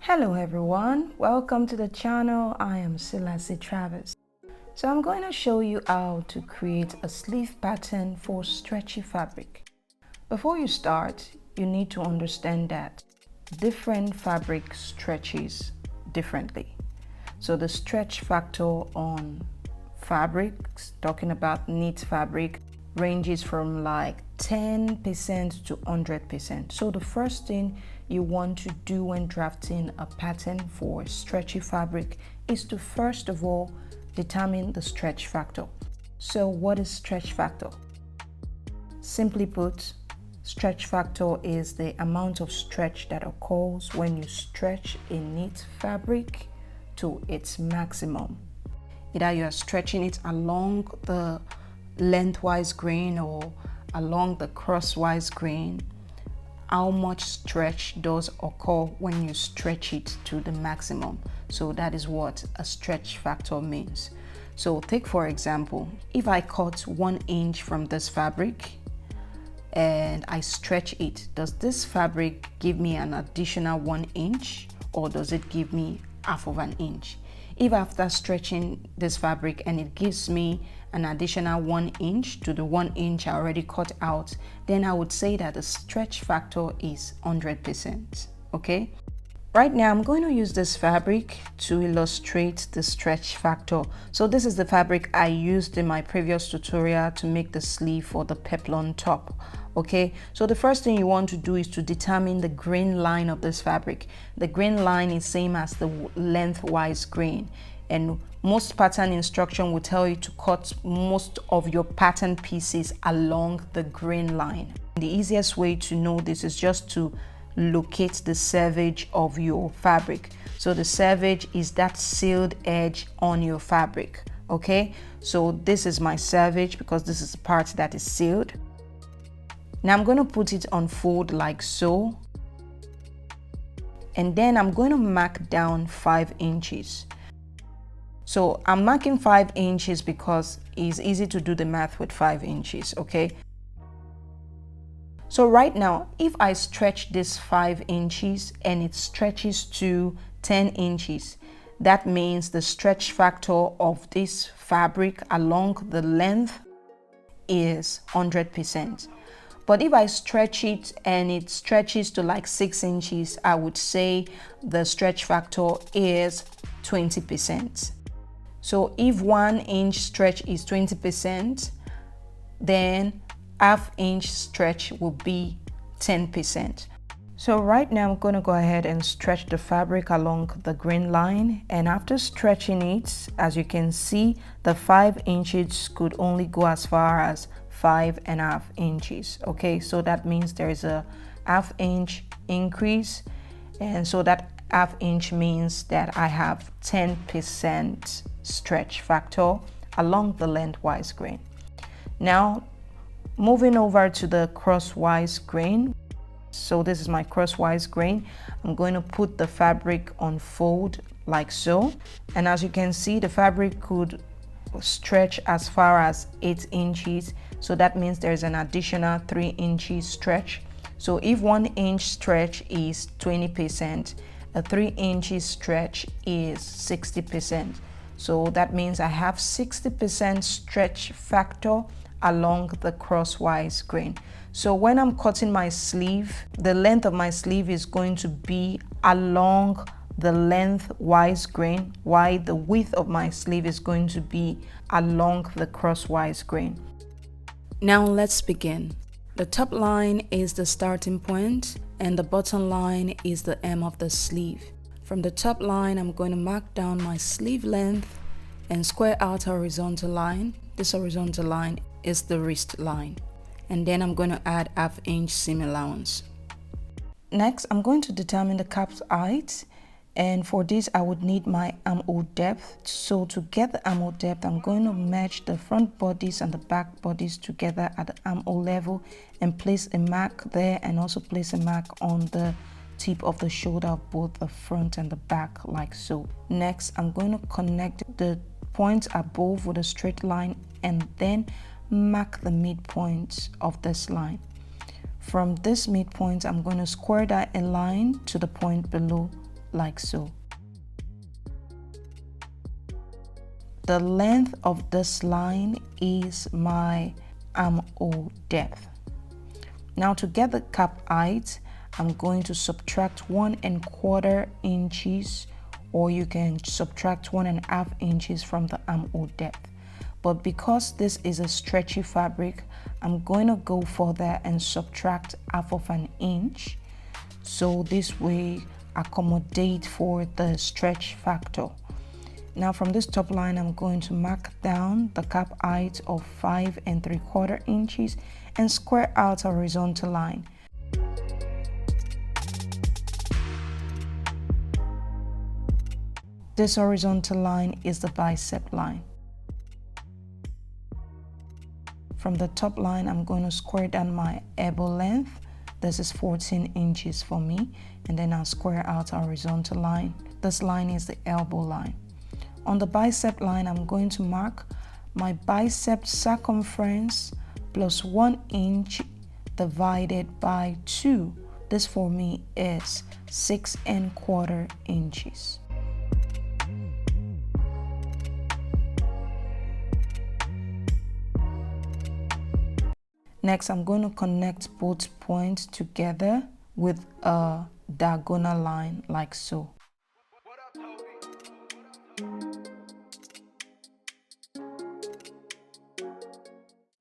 Hello everyone, welcome to the channel. I am Cilla. So I'm going to show you how to create a sleeve pattern for stretchy fabric. Before you start, you need to understand that different fabric stretches differently. So the stretch factor on fabrics, talking about knit fabric, ranges from like 10% to 100%. So the first thing you want to do when drafting a pattern for stretchy fabric is to first of all determine the stretch factor. So what is stretch factor? Simply put, stretch factor is the amount of stretch that occurs when you stretch a knit fabric to its maximum. Either you are stretching it along the lengthwise grain or along the crosswise grain. How much stretch does occur when you stretch it to the maximum? So that is what a stretch factor means. So take for example, if I cut 1 inch from this fabric and I stretch it, does this fabric give me an additional 1 inch or does it give me half of an inch? If after stretching this fabric and it gives me an additional 1 inch to the 1 inch I already cut out, then I would say that the stretch factor is 100%. Okay, right now I'm going to use this fabric to illustrate the stretch factor. So this is the fabric I used in my previous tutorial to make the sleeve for the peplum top. Okay, so the first thing you want to do is to determine the grain line of this fabric. The grain line is same as the lengthwise grain, and most pattern instruction will tell you to cut most of your pattern pieces along the grain line. The easiest way to know this is just to locate the servage of your fabric. So the servage is that sealed edge on your fabric. Okay, so this is my servage because this is the part that is sealed. Now I'm going to put it on fold like so, and then I'm going to mark down 5 inches. So I'm marking 5 inches because it's easy to do the math with 5 inches, okay? So right now, if I stretch this 5 inches and it stretches to 10 inches, that means the stretch factor of this fabric along the length is 100%. But if I stretch it and it stretches to like 6 inches, I would say the stretch factor is 20%. So if 1 inch stretch is 20%, then half inch stretch will be 10%. So right now I'm going to go ahead and stretch the fabric along the grain line, and after stretching it, as you can see, the 5 inches could only go as far as 5.5 inches. Okay, so that means there is a half inch increase, and so that half inch means that I have 10% stretch factor along the lengthwise grain. Now moving over to the crosswise grain. So this is my crosswise grain. I'm going to put the fabric on fold like so, and as you can see, the fabric could stretch as far as 8 inches, so that means there's an additional 3 inches stretch. So if 1 inch stretch is 20%, a 3 inches stretch is 60%. So that means I have 60% stretch factor along the crosswise grain. So when I'm cutting my sleeve, the length of my sleeve is going to be along the lengthwise grain, while the width of my sleeve is going to be along the crosswise grain. Now let's begin. The top line is the starting point and the bottom line is the hem of the sleeve. From the top line, I'm going to mark down my sleeve length and square out a horizontal line. This horizontal line is the wrist line, and then I'm going to add half inch seam allowance. Next, I'm going to determine the cap height, and for this I would need my armhole depth. So to get the armhole depth, I'm going to match the front bodice and the back bodice together at the armhole level and place a mark there, and also place a mark on the tip of the shoulder of both the front and the back like so. Next, I'm going to connect the points above with a straight line and then mark the midpoint of this line. From this midpoint, I'm going to square that a line to the point below like so. The length of this line is my armhole depth. Now to get the cap height, I'm going to subtract 1¼ inches, or you can subtract 1½ inches from the armhole depth. But because this is a stretchy fabric, I'm going to go further and subtract ½ inch. So this way accommodate for the stretch factor. Now from this top line, I'm going to mark down the cap height of 5¾ inches and square out a horizontal line. This horizontal line is the bicep line. From the top line, I'm going to square down my elbow length. This is 14 inches for me, and then I'll square out a horizontal line. This line is the elbow line. On the bicep line, I'm going to mark my bicep circumference plus 1 inch divided by 2. This for me is 6¼ inches. Next, I'm going to connect both points together with a diagonal line like so.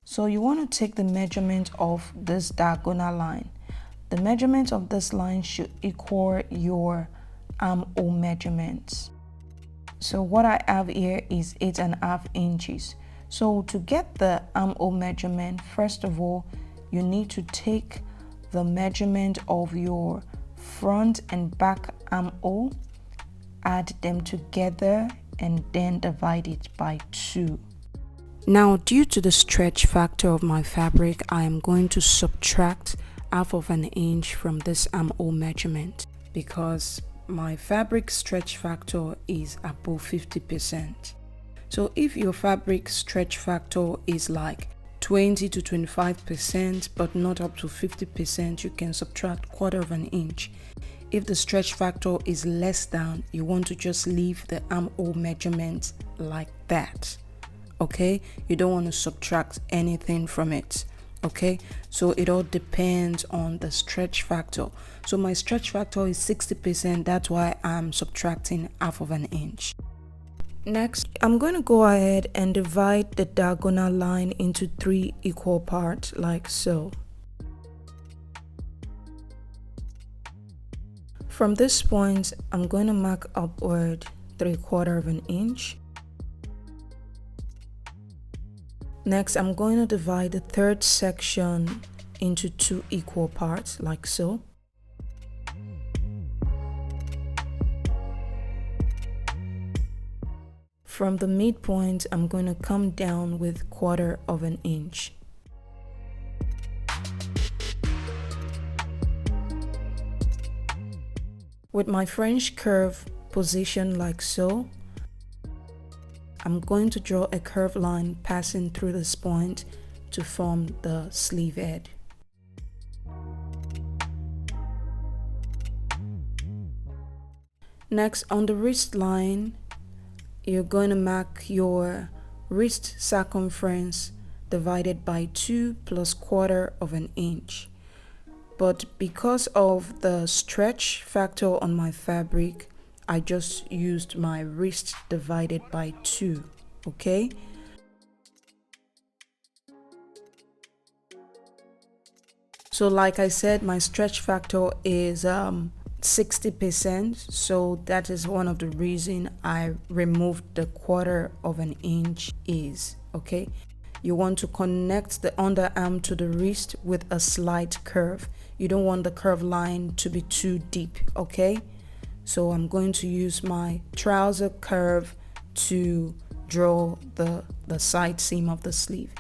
So you want to take the measurement of this diagonal line. The measurement of this line should equal your armhole measurements. So what I have here is 8½ inches. So to get the armhole measurement, first of all, you need to take the measurement of your front and back armhole, add them together, and then divide it by 2. Now, due to the stretch factor of my fabric, I am going to subtract ½ inch from this armhole measurement because my fabric stretch factor is above 50%. So if your fabric stretch factor is like 20 to 25%, but not up to 50%, you can subtract ½ inch. If the stretch factor is less than, you want to just leave the armhole measurement like that. Okay, you don't want to subtract anything from it. Okay, so it all depends on the stretch factor. So my stretch factor is 60%, that's why I'm subtracting ½ inch. Next, I'm going to go ahead and divide the diagonal line into 3 equal parts like so. From this point, I'm going to mark upward 3/4 inch. Next, I'm going to divide the third section into 2 equal parts like so. From the midpoint, I'm going to come down with 1/4 inch. With my French curve positioned like so, I'm going to draw a curved line passing through this point to form the sleeve head. Next, on the wrist line, you're going to mark your wrist circumference divided by 2 plus 1/4 inch. But because of the stretch factor on my fabric, I just used my wrist divided by 2, okay? So like I said, my stretch factor is 60%, so that is one of the reasons I removed the 1/4 inch is, okay? You want to connect the underarm to the wrist with a slight curve. You don't want the curve line to be too deep, okay? So I'm going to use my trouser curve to draw the side seam of the sleeve.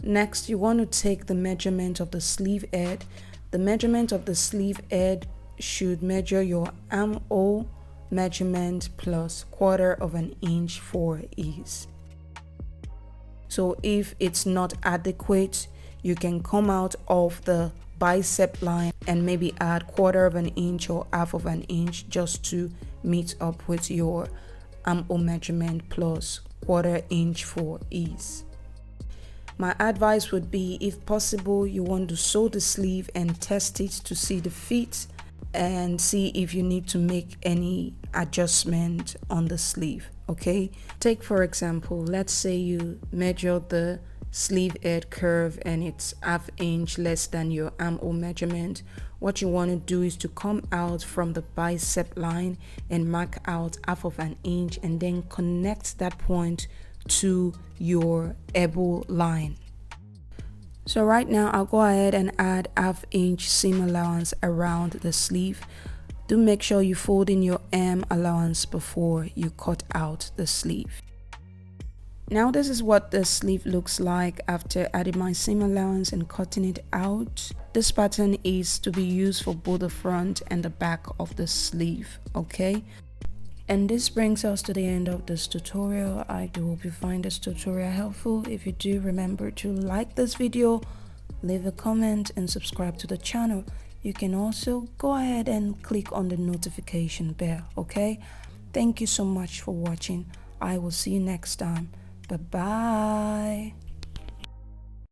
Next, you want to take the measurement of the sleeve head. The measurement of the sleeve head should measure your armhole measurement plus 1/4 inch for ease. So if it's not adequate, you can come out of the bicep line and maybe add 1/4 of an inch or 1/2 of an inch just to meet up with your armhole measurement plus 1/4 inch for ease. My advice would be, if possible, you want to sew the sleeve and test it to see the fit and see if you need to make any adjustment on the sleeve. Okay, take for example, let's say you measure the sleeve edge curve and it's 1/2 inch less than your armhole measurement. What you want to do is to come out from the bicep line and mark out 1/2 of an inch and then connect that point to your elbow line. So right now I'll go ahead and add 1/2 inch seam allowance around the sleeve. Do make sure you fold in your M allowance before you cut out the sleeve. Now this is what the sleeve looks like after adding my seam allowance and cutting it out. This pattern is to be used for both the front and the back of the sleeve, okay? And this brings us to the end of this tutorial. I do hope you find this tutorial helpful. If you do, remember to like this video, leave a comment and subscribe to the channel. You can also go ahead and click on the notification bell, okay? Thank you so much for watching. I will see you next time. Bye-bye.